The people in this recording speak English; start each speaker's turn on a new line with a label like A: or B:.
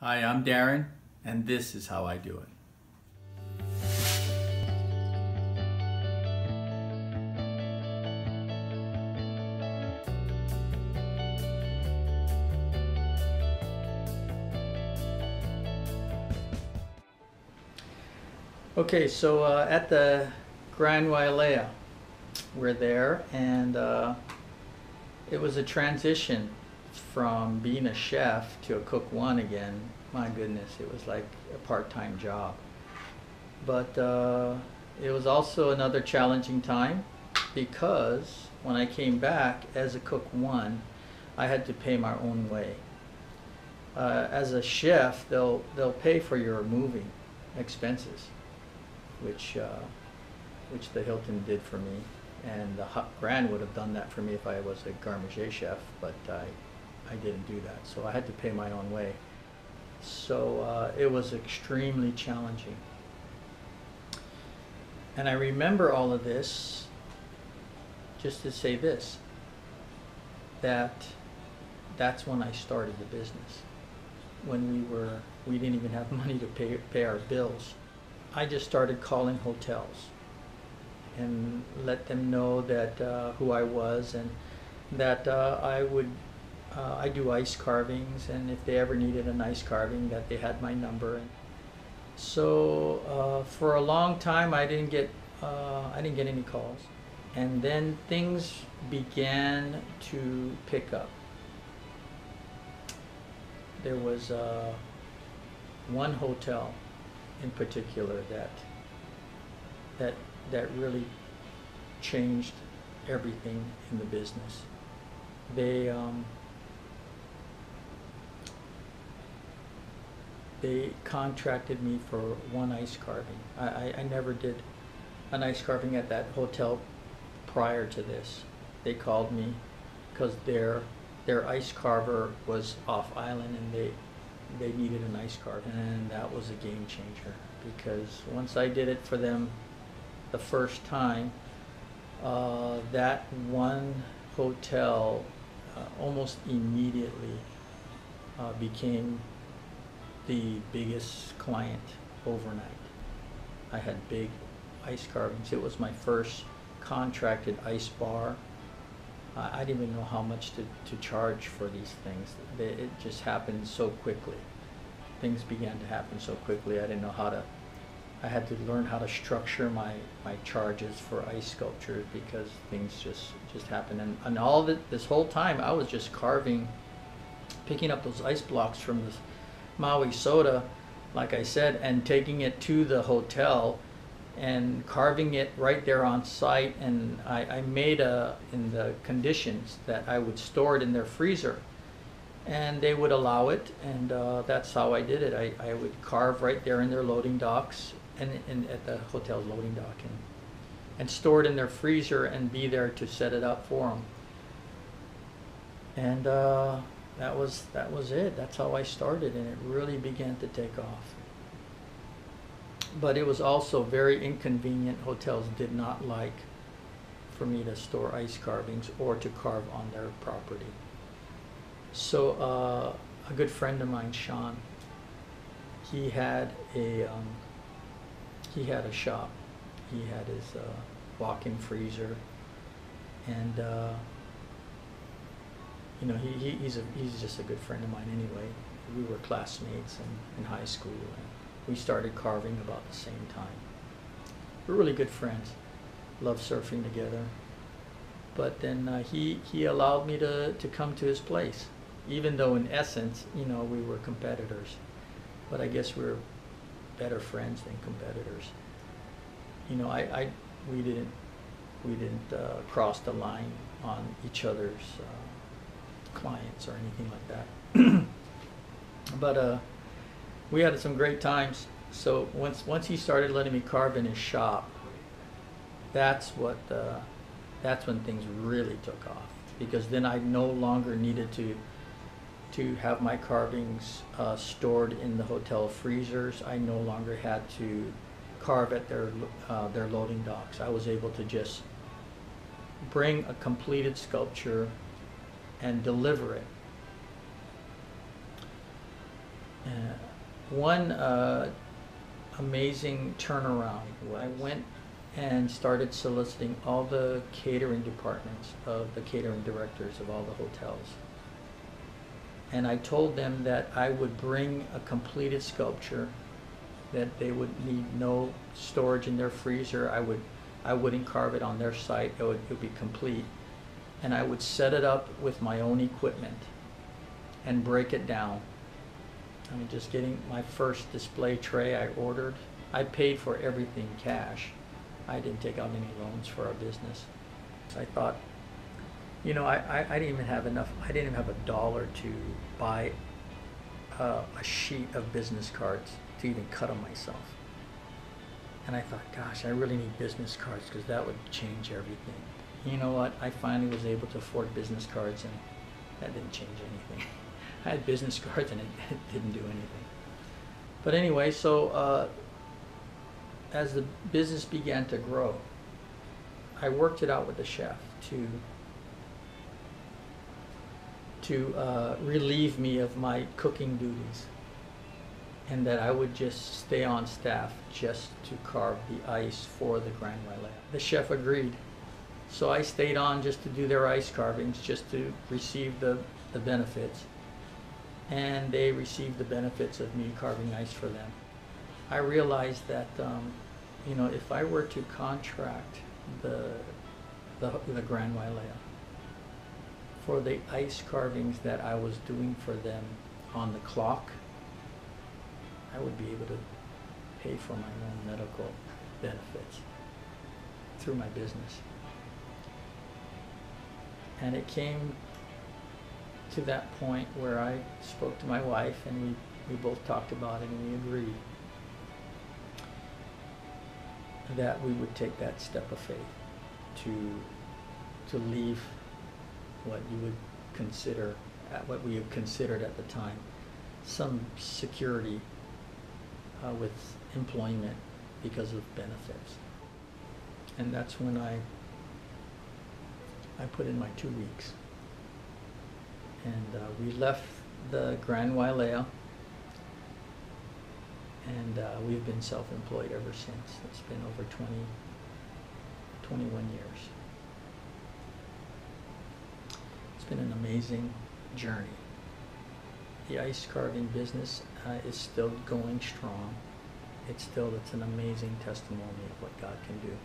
A: Hi, I'm Darren, and this is how I do it. Okay, so at the Grand Wailea, we're there, and it was a transition from being a chef to a cook one again. My goodness, it was like a part-time job. But it was also another challenging time because when I came back as a cook one, I had to pay my own way. As a chef, they'll pay for your moving expenses, which the Hilton did for me, and the Grand would have done that for me if I was a garde manger chef, but I didn't do that, so I had to pay my own way. So it was extremely challenging. And I remember all of this just to say this, that's when I started the business. When we didn't even have money to pay our bills. I just started calling hotels and let them know that who I was, and that I do ice carvings, and if they ever needed an ice carving, that they had my number. And so for a long time I didn't get any calls, and then things began to pick up. There was one hotel in particular that really changed everything in the business. They contracted me for one ice carving. I never did an ice carving at that hotel prior to this. They called me because their ice carver was off island, and they needed an ice carver, and that was a game changer, because once I did it for them the first time, that one hotel almost immediately became the biggest client overnight. I had big ice carvings. It was my first contracted ice bar. I didn't even know how much to charge for these things. It just happened so quickly. Things began to happen so quickly. I didn't know how to, I had to learn how to structure my charges for ice sculptures, because things just happened. And all this whole time I was just carving, picking up those ice blocks from the Maui soda, like I said, and taking it to the hotel and carving it right there on site. And I made in the conditions that I would store it in their freezer, and they would allow it, and that's how I did it. I would carve right there in their loading docks, and at the hotel's loading dock, and store it in their freezer and be there to set it up for them. And that was it. That's how I started, and it really began to take off. But it was also very inconvenient. Hotels did not like for me to store ice carvings or to carve on their property. So a good friend of mine, Sean, he had a shop. He had his walk-in freezer, and you know, he's just a good friend of mine anyway. We were classmates in high school, and we started carving about the same time. We're really good friends. Love surfing together. But then he allowed me to come to his place, even though in essence, you know, we were competitors. But I guess we're better friends than competitors. You know, we didn't cross the line on each other's clients or anything like that. But we had some great times. So once he started letting me carve in his shop, that's when things really took off, because then I no longer needed to have my carvings stored in the hotel freezers. I no longer had to carve at their loading docks. I was able to just bring a completed sculpture and deliver it. One amazing turnaround. I went and started soliciting all the catering departments of the catering directors of all the hotels. And I told them that I would bring a completed sculpture, that they would need no storage in their freezer. I wouldn't carve it on their site. It would be complete. And I would set it up with my own equipment and break it down. I mean, just getting my first display tray I ordered. I paid for everything cash. I didn't take out any loans for our business. So I thought, you know, I didn't even have enough, I didn't even have $1 to buy a sheet of business cards to even cut them myself. And I thought, gosh, I really need business cards because that would change everything. You know what? I finally was able to afford business cards, and that didn't change anything. I had business cards and it didn't do anything. But anyway, so as the business began to grow, I worked it out with the chef to relieve me of my cooking duties, and that I would just stay on staff just to carve the ice for the Grand Wailea. The chef agreed. So I stayed on just to do their ice carvings, just to receive the benefits. And they received the benefits of me carving ice for them. I realized that, you know, if I were to contract the Grand Wailea for the ice carvings that I was doing for them on the clock, I would be able to pay for my own medical benefits through my business. And it came to that point where I spoke to my wife, and we both talked about it, and we agreed that we would take that step of faith to leave what you would consider, what we had considered at the time, some security with employment because of benefits. And that's when I put in my 2 weeks. And we left the Grand Wailea, and we've been self-employed ever since. It's been over 21 years. It's been an amazing journey. The ice carving business is still going strong. It's an amazing testimony of what God can do.